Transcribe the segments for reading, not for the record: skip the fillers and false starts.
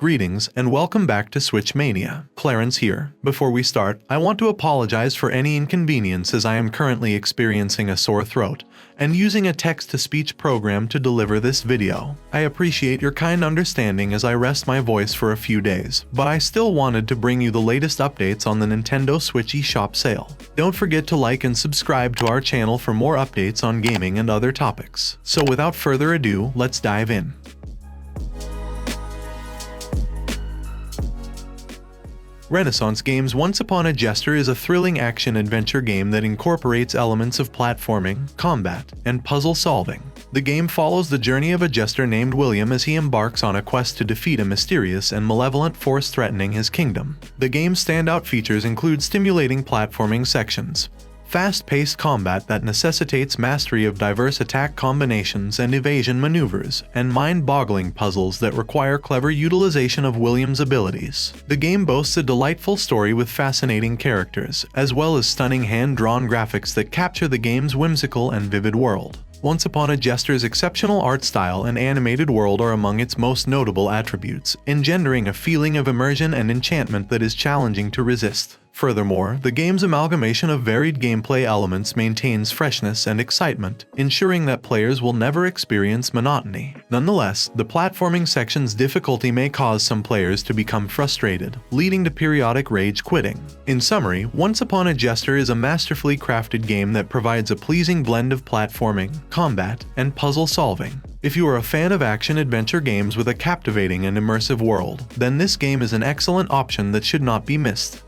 Greetings and welcome back to Switch Mania. Clarence here. Before we start, I want to apologize for any inconvenience as I am currently experiencing a sore throat and using a text-to-speech program to deliver this video. I appreciate your kind understanding as I rest my voice for a few days, but I still wanted to bring you the latest updates on the Nintendo Switch eShop sale. Don't forget to like and subscribe to our channel for more updates on gaming and other topics. So without further ado, let's dive in. Renaissance Games' Once Upon a Jester is a thrilling action-adventure game that incorporates elements of platforming, combat, and puzzle solving. The game follows the journey of a jester named William as he embarks on a quest to defeat a mysterious and malevolent force threatening his kingdom. The game's standout features include stimulating platforming sections, fast-paced combat that necessitates mastery of diverse attack combinations and evasion maneuvers, and mind-boggling puzzles that require clever utilization of William's abilities. The game boasts a delightful story with fascinating characters, as well as stunning hand-drawn graphics that capture the game's whimsical and vivid world. Once Upon a Jester's exceptional art style and animated world are among its most notable attributes, engendering a feeling of immersion and enchantment that is challenging to resist. Furthermore, the game's amalgamation of varied gameplay elements maintains freshness and excitement, ensuring that players will never experience monotony. Nonetheless, the platforming section's difficulty may cause some players to become frustrated, leading to periodic rage quitting. In summary, Once Upon a Jester is a masterfully crafted game that provides a pleasing blend of platforming, combat, and puzzle solving. If you are a fan of action-adventure games with a captivating and immersive world, then this game is an excellent option that should not be missed.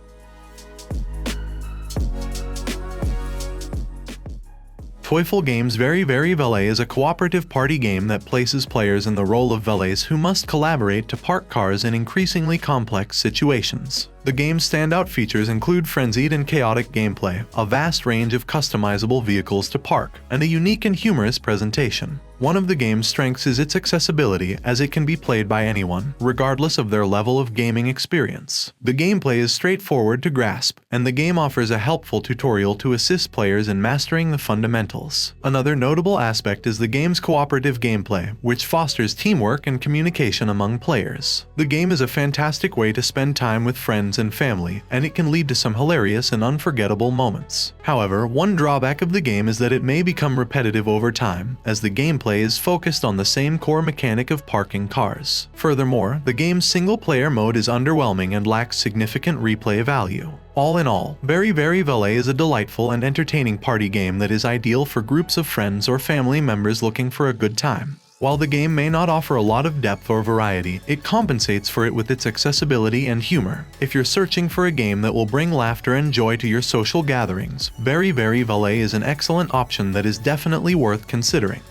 Toyful Games' Very Valet is a cooperative party game that places players in the role of valets who must collaborate to park cars in increasingly complex situations. The game's standout features include frenzied and chaotic gameplay, a vast range of customizable vehicles to park, and a unique and humorous presentation. One of the game's strengths is its accessibility, as it can be played by anyone, regardless of their level of gaming experience. The gameplay is straightforward to grasp, and the game offers a helpful tutorial to assist players in mastering the fundamentals. Another notable aspect is the game's cooperative gameplay, which fosters teamwork and communication among players. The game is a fantastic way to spend time with friends and family, and it can lead to some hilarious and unforgettable moments. However, one drawback of the game is that it may become repetitive over time, as the gameplay is focused on the same core mechanic of parking cars. Furthermore, the game's single-player mode is underwhelming and lacks significant replay value. All in all, Very Valet is a delightful and entertaining party game that is ideal for groups of friends or family members looking for a good time. While the game may not offer a lot of depth or variety, it compensates for it with its accessibility and humor. If you're searching for a game that will bring laughter and joy to your social gatherings, Very Valet is an excellent option that is definitely worth considering.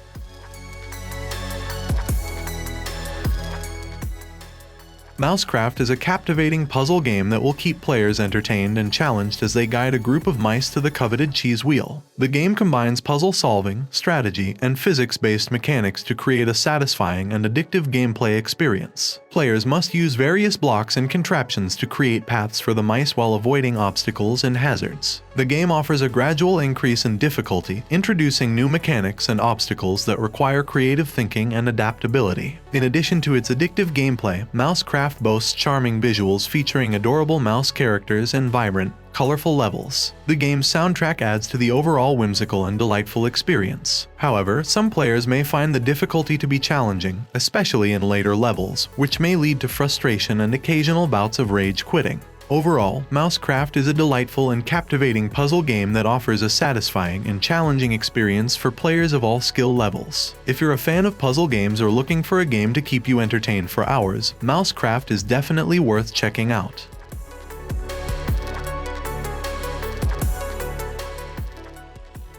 MouseCraft is a captivating puzzle game that will keep players entertained and challenged as they guide a group of mice to the coveted cheese wheel. The game combines puzzle solving, strategy, and physics-based mechanics to create a satisfying and addictive gameplay experience. Players must use various blocks and contraptions to create paths for the mice while avoiding obstacles and hazards. The game offers a gradual increase in difficulty, introducing new mechanics and obstacles that require creative thinking and adaptability. In addition to its addictive gameplay, MouseCraft boasts charming visuals featuring adorable mouse characters and vibrant, colorful levels. The game's soundtrack adds to the overall whimsical and delightful experience. However, some players may find the difficulty to be challenging, especially in later levels, which may lead to frustration and occasional bouts of rage quitting. Overall, MouseCraft is a delightful and captivating puzzle game that offers a satisfying and challenging experience for players of all skill levels. If you're a fan of puzzle games or looking for a game to keep you entertained for hours, MouseCraft is definitely worth checking out.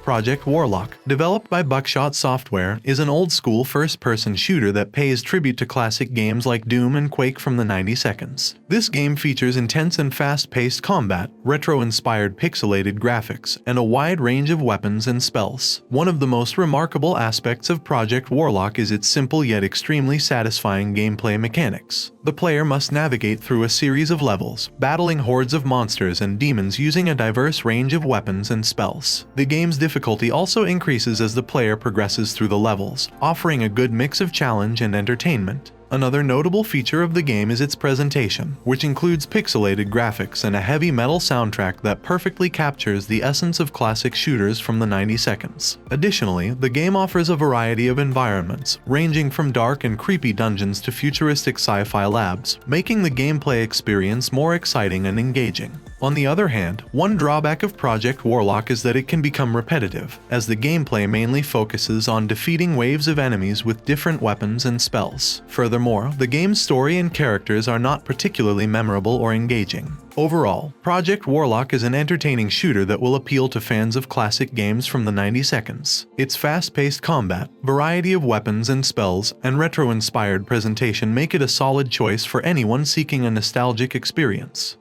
Project Warlock, developed by Buckshot Software, is an old-school first-person shooter that pays tribute to classic games like Doom and Quake from the 90s. This game features intense and fast-paced combat, retro-inspired pixelated graphics, and a wide range of weapons and spells. One of the most remarkable aspects of Project Warlock is its simple yet extremely satisfying gameplay mechanics. The player must navigate through a series of levels, battling hordes of monsters and demons using a diverse range of weapons and spells. The game's difficulty also increases as the player progresses through the levels, offering a good mix of challenge and entertainment. Another notable feature of the game is its presentation, which includes pixelated graphics and a heavy metal soundtrack that perfectly captures the essence of classic shooters from the 90s. Additionally, the game offers a variety of environments, ranging from dark and creepy dungeons to futuristic sci-fi labs, making the gameplay experience more exciting and engaging. On the other hand, one drawback of Project Warlock is that it can become repetitive, as the gameplay mainly focuses on defeating waves of enemies with different weapons and spells. Furthermore, the game's story and characters are not particularly memorable or engaging. Overall, Project Warlock is an entertaining shooter that will appeal to fans of classic games from the 90s. Its fast-paced combat, variety of weapons and spells, and retro-inspired presentation make it a solid choice for anyone seeking a nostalgic experience.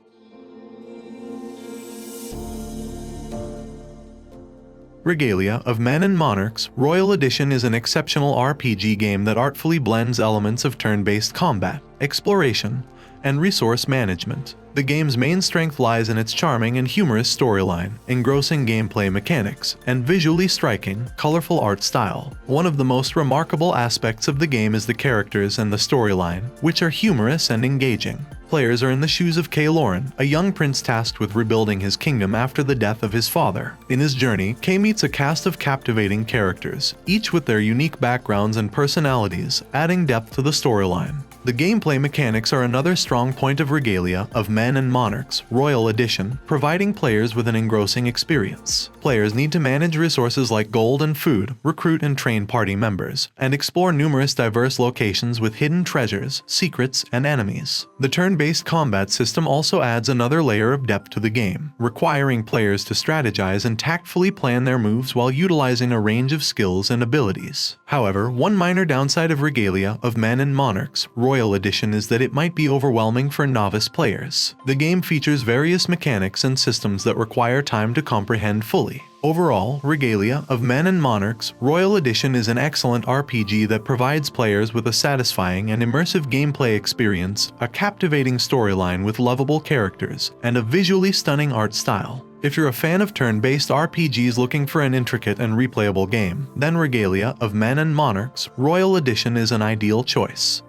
Regalia of Men and Monarchs Royal Edition is an exceptional RPG game that artfully blends elements of turn-based combat, exploration, and resource management. The game's main strength lies in its charming and humorous storyline, engrossing gameplay mechanics, and visually striking, colorful art style. One of the most remarkable aspects of the game is the characters and the storyline, which are humorous and engaging. Players are in the shoes of Kay Lauren, a young prince tasked with rebuilding his kingdom after the death of his father. In his journey, Kay meets a cast of captivating characters, each with their unique backgrounds and personalities, adding depth to the storyline. The gameplay mechanics are another strong point of Regalia of Men and Monarchs Royal Edition, providing players with an engrossing experience. Players need to manage resources like gold and food, recruit and train party members, and explore numerous diverse locations with hidden treasures, secrets, and enemies. The turn-based combat system also adds another layer of depth to the game, requiring players to strategize and tactfully plan their moves while utilizing a range of skills and abilities. However, one minor downside of Regalia of Men and Monarchs Royal Edition is that it might be overwhelming for novice players. The game features various mechanics and systems that require time to comprehend fully. Overall, Regalia of Men and Monarchs Royal Edition is an excellent RPG that provides players with a satisfying and immersive gameplay experience, a captivating storyline with lovable characters, and a visually stunning art style. If you're a fan of turn-based RPGs looking for an intricate and replayable game, then Regalia of Men and Monarchs Royal Edition is an ideal choice.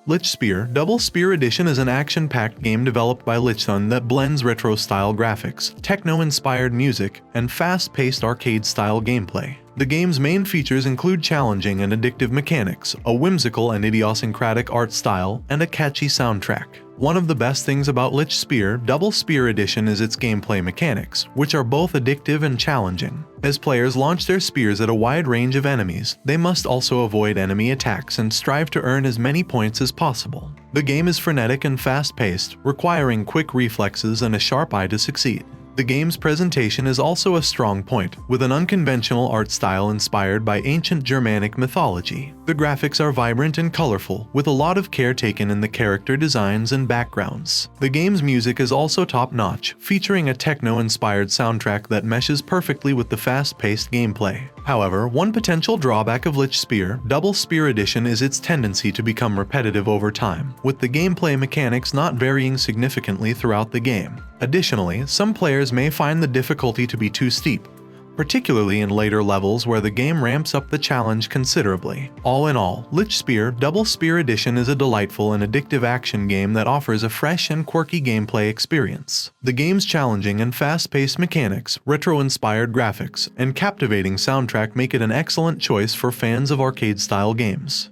Lichtspeer Double Speer Edition is an action-packed game developed by Lichtspeer that blends retro-style graphics, techno-inspired music, and fast-paced arcade-style gameplay. The game's main features include challenging and addictive mechanics, a whimsical and idiosyncratic art style, and a catchy soundtrack. One of the best things about Lichtspeer Double Speer Edition is its gameplay mechanics, which are both addictive and challenging. As players launch their spears at a wide range of enemies, they must also avoid enemy attacks and strive to earn as many points as possible. The game is frenetic and fast-paced, requiring quick reflexes and a sharp eye to succeed. The game's presentation is also a strong point, with an unconventional art style inspired by ancient Germanic mythology. The graphics are vibrant and colorful, with a lot of care taken in the character designs and backgrounds. The game's music is also top-notch, featuring a techno-inspired soundtrack that meshes perfectly with the fast-paced gameplay. However, one potential drawback of Lichtspeer Double Speer Edition is its tendency to become repetitive over time, with the gameplay mechanics not varying significantly throughout the game. Additionally, some players may find the difficulty to be too steep, particularly in later levels where the game ramps up the challenge considerably. All in all, Lichtspeer Double Speer Edition is a delightful and addictive action game that offers a fresh and quirky gameplay experience. The game's challenging and fast-paced mechanics, retro-inspired graphics, and captivating soundtrack make it an excellent choice for fans of arcade-style games.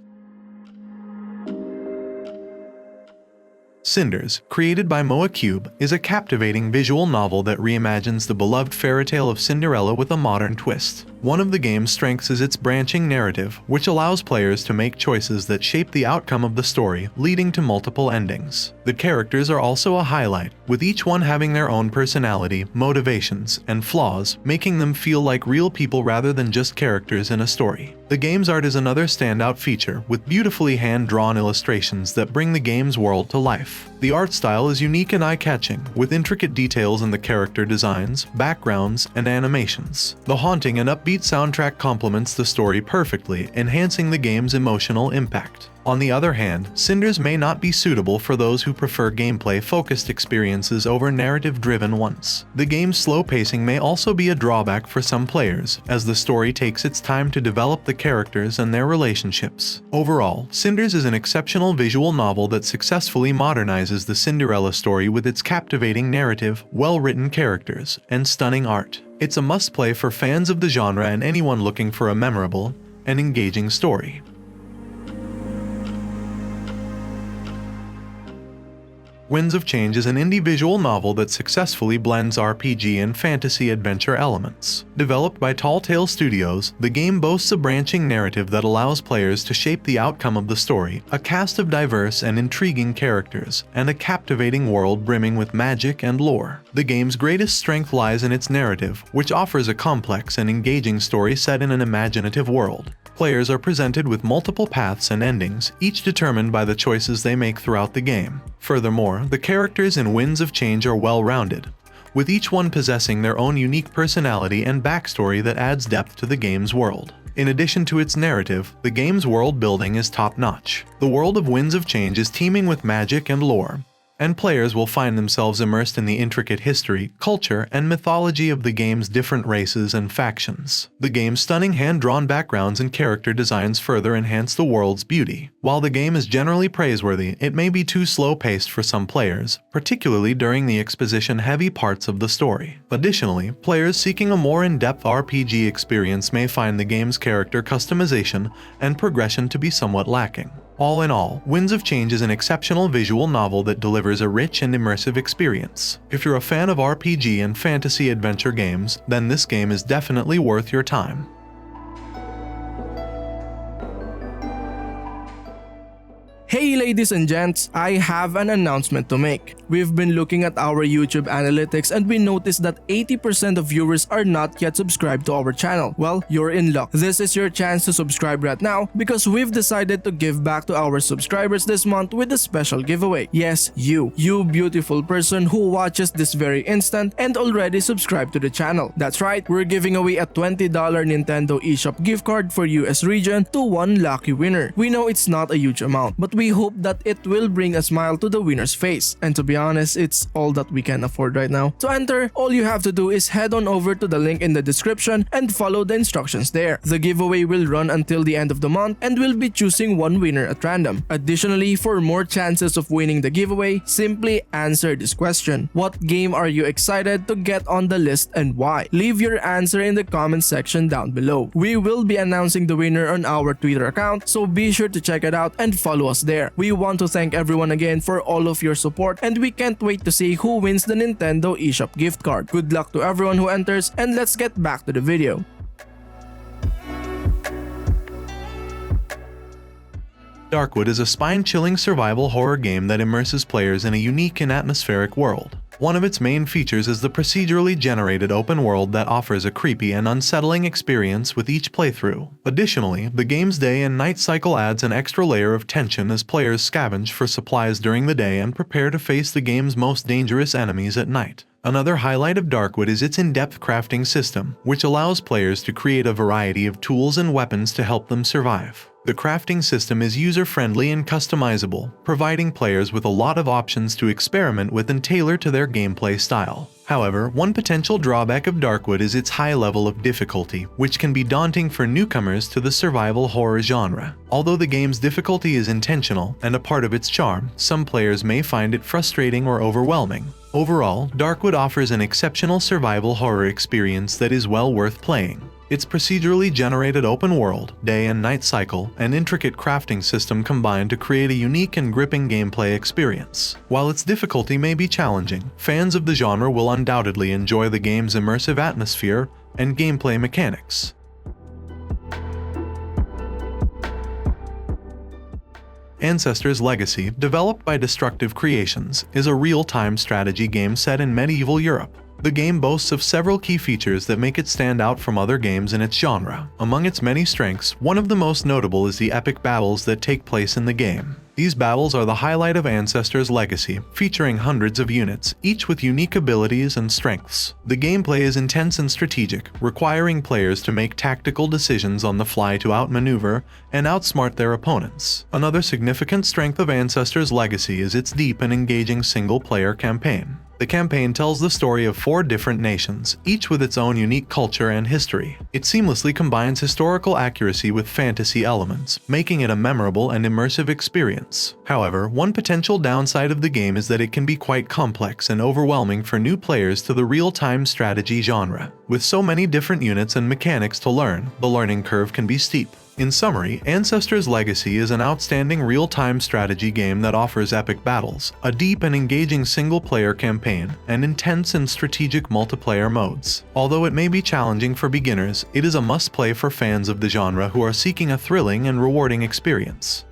Cinders, created by MouseCraft, is a captivating visual novel that reimagines the beloved fairy tale of Cinderella with a modern twist. One of the game's strengths is its branching narrative, which allows players to make choices that shape the outcome of the story, leading to multiple endings. The characters are also a highlight, with each one having their own personality, motivations, and flaws, making them feel like real people rather than just characters in a story. The game's art is another standout feature, with beautifully hand-drawn illustrations that bring the game's world to life. The art style is unique and eye-catching, with intricate details in the character designs, backgrounds, and animations. The haunting and upbeat soundtrack complements the story perfectly, enhancing the game's emotional impact. On the other hand, Cinders may not be suitable for those who prefer gameplay-focused experiences over narrative-driven ones. The game's slow pacing may also be a drawback for some players, as the story takes its time to develop the characters and their relationships. Overall, Cinders is an exceptional visual novel that successfully modernizes the Cinderella story with its captivating narrative, well-written characters, and stunning art. It's a must-play for fans of the genre and anyone looking for a memorable and engaging story. Winds of Change is an indie visual novel that successfully blends RPG and fantasy adventure elements. Developed by Tall Tale Studios, the game boasts a branching narrative that allows players to shape the outcome of the story, a cast of diverse and intriguing characters, and a captivating world brimming with magic and lore. The game's greatest strength lies in its narrative, which offers a complex and engaging story set in an imaginative world. Players are presented with multiple paths and endings, each determined by the choices they make throughout the game. Furthermore, the characters in Winds of Change are well-rounded, with each one possessing their own unique personality and backstory that adds depth to the game's world. In addition to its narrative, the game's world building is top-notch. The world of Winds of Change is teeming with magic and lore, and players will find themselves immersed in the intricate history, culture, and mythology of the game's different races and factions. The game's stunning hand-drawn backgrounds and character designs further enhance the world's beauty. While the game is generally praiseworthy, it may be too slow-paced for some players, particularly during the exposition-heavy parts of the story. Additionally, players seeking a more in-depth RPG experience may find the game's character customization and progression to be somewhat lacking. All in all, Winds of Change is an exceptional visual novel that delivers a rich and immersive experience. If you're a fan of RPG and fantasy adventure games, then this game is definitely worth your time. Hey ladies and gents, I have an announcement to make. We've been looking at our YouTube analytics and we noticed that 80% of viewers are not yet subscribed to our channel. Well, you're in luck. This is your chance to subscribe right now because we've decided to give back to our subscribers this month with a special giveaway. Yes, you beautiful person who watches this very instant and already subscribed to the channel. That's right, we're giving away a $20 Nintendo eShop gift card for US region to one lucky winner. We know it's not a huge amount, but we hope that it will bring a smile to the winner's face. And to be honest, it's all that we can afford right now. To enter, all you have to do is head on over to the link in the description and follow the instructions there. The giveaway will run until the end of the month and we'll be choosing one winner at random. Additionally, for more chances of winning the giveaway, simply answer this question. What game are you excited to get on the list and why? Leave your answer in the comment section down below. We will be announcing the winner on our Twitter account, so be sure to check it out and follow us there. We want to thank everyone again for all of your support and we can't wait to see who wins the Nintendo eShop gift card. Good luck to everyone who enters and let's get back to the video. Darkwood is a spine-chilling survival horror game that immerses players in a unique and atmospheric world. One of its main features is the procedurally generated open world that offers a creepy and unsettling experience with each playthrough. Additionally, the game's day and night cycle adds an extra layer of tension as players scavenge for supplies during the day and prepare to face the game's most dangerous enemies at night. Another highlight of Darkwood is its in-depth crafting system, which allows players to create a variety of tools and weapons to help them survive. The crafting system is user-friendly and customizable, providing players with a lot of options to experiment with and tailor to their gameplay style. However, one potential drawback of Darkwood is its high level of difficulty, which can be daunting for newcomers to the survival horror genre. Although the game's difficulty is intentional and a part of its charm, some players may find it frustrating or overwhelming. Overall, Darkwood offers an exceptional survival horror experience that is well worth playing. Its procedurally generated open world, day and night cycle, and intricate crafting system combine to create a unique and gripping gameplay experience. While its difficulty may be challenging, fans of the genre will undoubtedly enjoy the game's immersive atmosphere and gameplay mechanics. Ancestors' Legacy, developed by Destructive Creations, is a real-time strategy game set in medieval Europe. The game boasts of several key features that make it stand out from other games in its genre. Among its many strengths, one of the most notable is the epic battles that take place in the game. These battles are the highlight of Ancestors' Legacy, featuring hundreds of units, each with unique abilities and strengths. The gameplay is intense and strategic, requiring players to make tactical decisions on the fly to outmaneuver and outsmart their opponents. Another significant strength of Ancestors' Legacy is its deep and engaging single-player campaign. The campaign tells the story of 4 different nations, each with its own unique culture and history. It seamlessly combines historical accuracy with fantasy elements, making it a memorable and immersive experience. However, one potential downside of the game is that it can be quite complex and overwhelming for new players to the real-time strategy genre. With so many different units and mechanics to learn, the learning curve can be steep. In summary, Ancestors' Legacy is an outstanding real-time strategy game that offers epic battles, a deep and engaging single-player campaign, and intense and strategic multiplayer modes. Although it may be challenging for beginners, it is a must-play for fans of the genre who are seeking a thrilling and rewarding experience.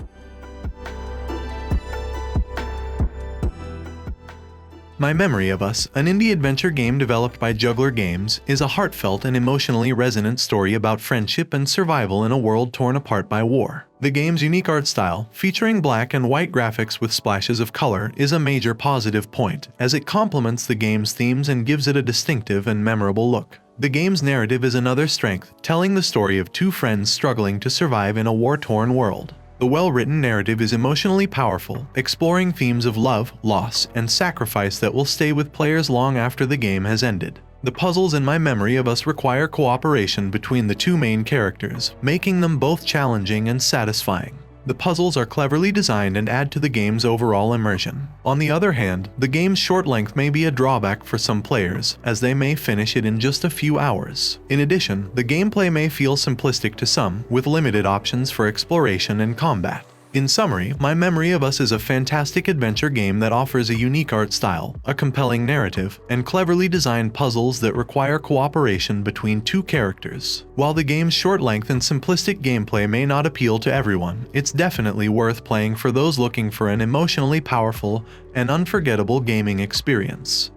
My Memory of Us, an indie adventure game developed by Juggler Games, is a heartfelt and emotionally resonant story about friendship and survival in a world torn apart by war. The game's unique art style, featuring black and white graphics with splashes of color, is a major positive point, as it complements the game's themes and gives it a distinctive and memorable look. The game's narrative is another strength, telling the story of 2 friends struggling to survive in a war-torn world. The well-written narrative is emotionally powerful, exploring themes of love, loss, and sacrifice that will stay with players long after the game has ended. The puzzles in My Memory of Us require cooperation between the 2 main characters, making them both challenging and satisfying. The puzzles are cleverly designed and add to the game's overall immersion. On the other hand, the game's short length may be a drawback for some players, as they may finish it in just a few hours. In addition, the gameplay may feel simplistic to some, with limited options for exploration and combat. In summary, My Memory of Us is a fantastic adventure game that offers a unique art style, a compelling narrative, and cleverly designed puzzles that require cooperation between 2 characters. While the game's short length and simplistic gameplay may not appeal to everyone, it's definitely worth playing for those looking for an emotionally powerful and unforgettable gaming experience.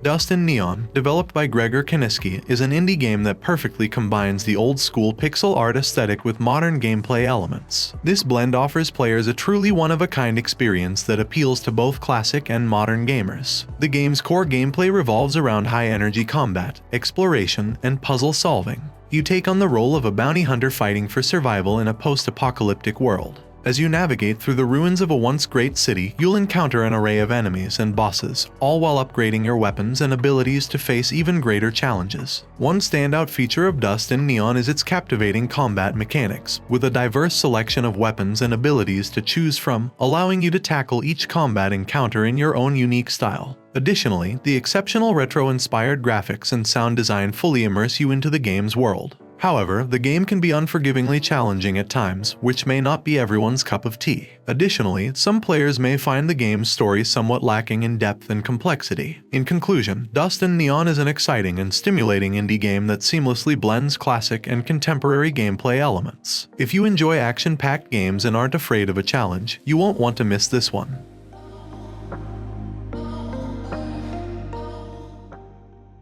Dust and Neon, developed by Gregor Kaniski, is an indie game that perfectly combines the old-school pixel art aesthetic with modern gameplay elements. This blend offers players a truly one-of-a-kind experience that appeals to both classic and modern gamers. The game's core gameplay revolves around high-energy combat, exploration, and puzzle solving. You take on the role of a bounty hunter fighting for survival in a post-apocalyptic world. As you navigate through the ruins of a once great city, you'll encounter an array of enemies and bosses, all while upgrading your weapons and abilities to face even greater challenges. One standout feature of Dust and Neon is its captivating combat mechanics, with a diverse selection of weapons and abilities to choose from, allowing you to tackle each combat encounter in your own unique style. Additionally, the exceptional retro-inspired graphics and sound design fully immerse you into the game's world. However, the game can be unforgivingly challenging at times, which may not be everyone's cup of tea. Additionally, some players may find the game's story somewhat lacking in depth and complexity. In conclusion, Dust and Neon is an exciting and stimulating indie game that seamlessly blends classic and contemporary gameplay elements. If you enjoy action-packed games and aren't afraid of a challenge, you won't want to miss this one.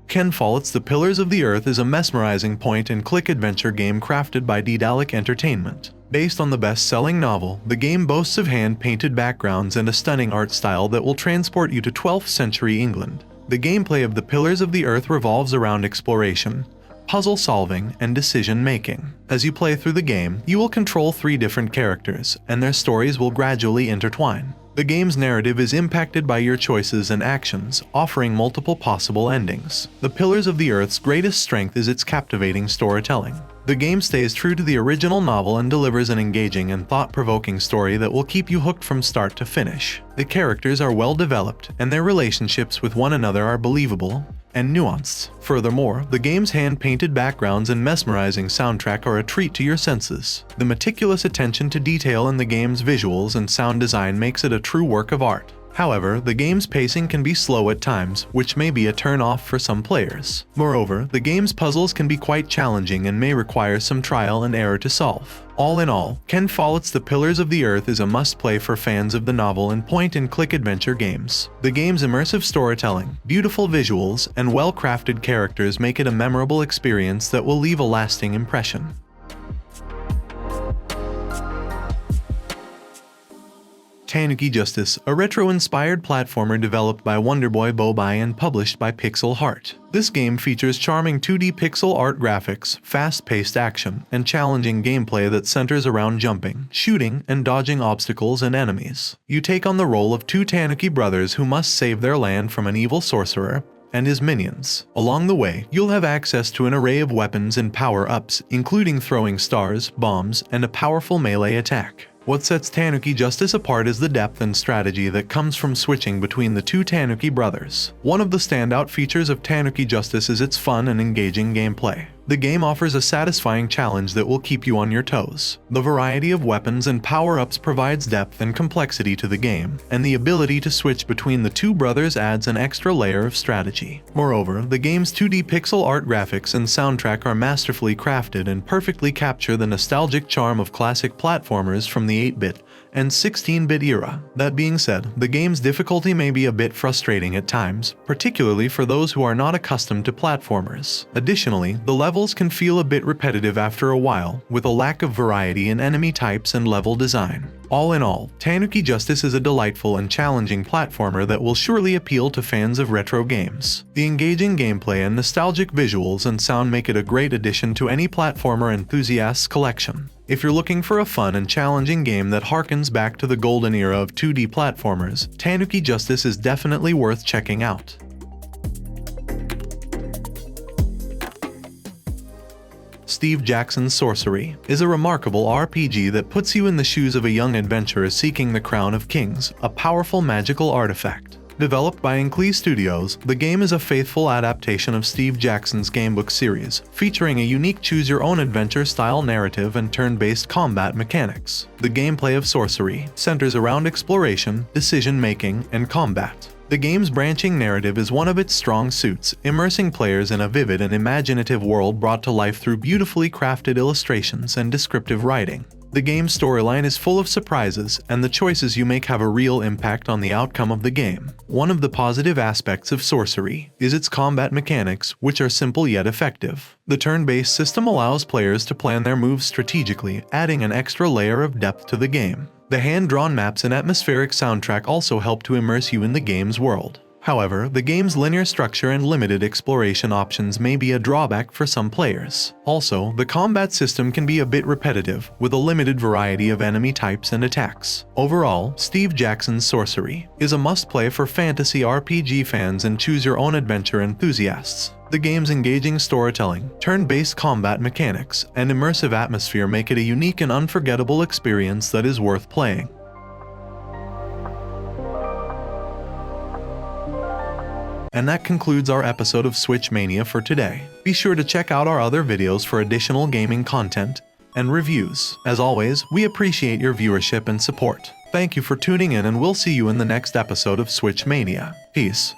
Ken Follett's The Pillars of the Earth is a mesmerizing point-and-click adventure game crafted by Daedalic Entertainment. Based on the best-selling novel, the game boasts of hand-painted backgrounds and a stunning art style that will transport you to 12th century England. The gameplay of The Pillars of the Earth revolves around exploration, puzzle solving, and decision-making. As you play through the game, you will control 3 different characters, and their stories will gradually intertwine. The game's narrative is impacted by your choices and actions, offering multiple possible endings. The Pillars of the Earth's greatest strength is its captivating storytelling. The game stays true to the original novel and delivers an engaging and thought-provoking story that will keep you hooked from start to finish. The characters are well developed, and their relationships with one another are believable and nuanced. Furthermore, the game's hand-painted backgrounds and mesmerizing soundtrack are a treat to your senses. The meticulous attention to detail in the game's visuals and sound design makes it a true work of art. However, the game's pacing can be slow at times, which may be a turn-off for some players. Moreover, the game's puzzles can be quite challenging and may require some trial and error to solve. All in all, Ken Follett's The Pillars of the Earth is a must-play for fans of the novel and point-and-click adventure games. The game's immersive storytelling, beautiful visuals, and well-crafted characters make it a memorable experience that will leave a lasting impression. Tanuki Justice, a retro-inspired platformer developed by Wonderboy Bobai and published by Pixel Heart. This game features charming 2D pixel art graphics, fast-paced action, and challenging gameplay that centers around jumping, shooting, and dodging obstacles and enemies. You take on the role of two Tanuki brothers who must save their land from an evil sorcerer and his minions. Along the way, you'll have access to an array of weapons and power-ups, including throwing stars, bombs, and a powerful melee attack. What sets Tanuki Justice apart is the depth and strategy that comes from switching between the two Tanuki brothers. One of the standout features of Tanuki Justice is its fun and engaging gameplay. The game offers a satisfying challenge that will keep you on your toes. The variety of weapons and power-ups provides depth and complexity to the game, and the ability to switch between the two brothers adds an extra layer of strategy. Moreover, the game's 2D pixel art graphics and soundtrack are masterfully crafted and perfectly capture the nostalgic charm of classic platformers from the 8-bit and 16-bit era. That being said, the game's difficulty may be a bit frustrating at times, particularly for those who are not accustomed to platformers. Additionally, the levels can feel a bit repetitive after a while, with a lack of variety in enemy types and level design. All in all, Tanuki Justice is a delightful and challenging platformer that will surely appeal to fans of retro games. The engaging gameplay and nostalgic visuals and sound make it a great addition to any platformer enthusiast's collection. If you're looking for a fun and challenging game that harkens back to the golden era of 2D platformers, Tanuki Justice is definitely worth checking out. Steve Jackson's Sorcery is a remarkable RPG that puts you in the shoes of a young adventurer seeking the Crown of Kings, a powerful magical artifact. Developed by Inklee Studios, the game is a faithful adaptation of Steve Jackson's gamebook series, featuring a unique choose-your-own-adventure style narrative and turn-based combat mechanics. The gameplay of Sorcery centers around exploration, decision-making, and combat. The game's branching narrative is one of its strong suits, immersing players in a vivid and imaginative world brought to life through beautifully crafted illustrations and descriptive writing. The game's storyline is full of surprises, and the choices you make have a real impact on the outcome of the game. One of the positive aspects of Sorcery is its combat mechanics, which are simple yet effective. The turn-based system allows players to plan their moves strategically, adding an extra layer of depth to the game. The hand-drawn maps and atmospheric soundtrack also help to immerse you in the game's world. However, the game's linear structure and limited exploration options may be a drawback for some players. Also, the combat system can be a bit repetitive, with a limited variety of enemy types and attacks. Overall, Steve Jackson's Sorcery is a must-play for fantasy RPG fans and choose-your-own-adventure enthusiasts. The game's engaging storytelling, turn-based combat mechanics, and immersive atmosphere make it a unique and unforgettable experience that is worth playing. And that concludes our episode of Switch Mania for today. Be sure to check out our other videos for additional gaming content and reviews. As always, we appreciate your viewership and support. Thank you for tuning in, and we'll see you in the next episode of Switch Mania. Peace.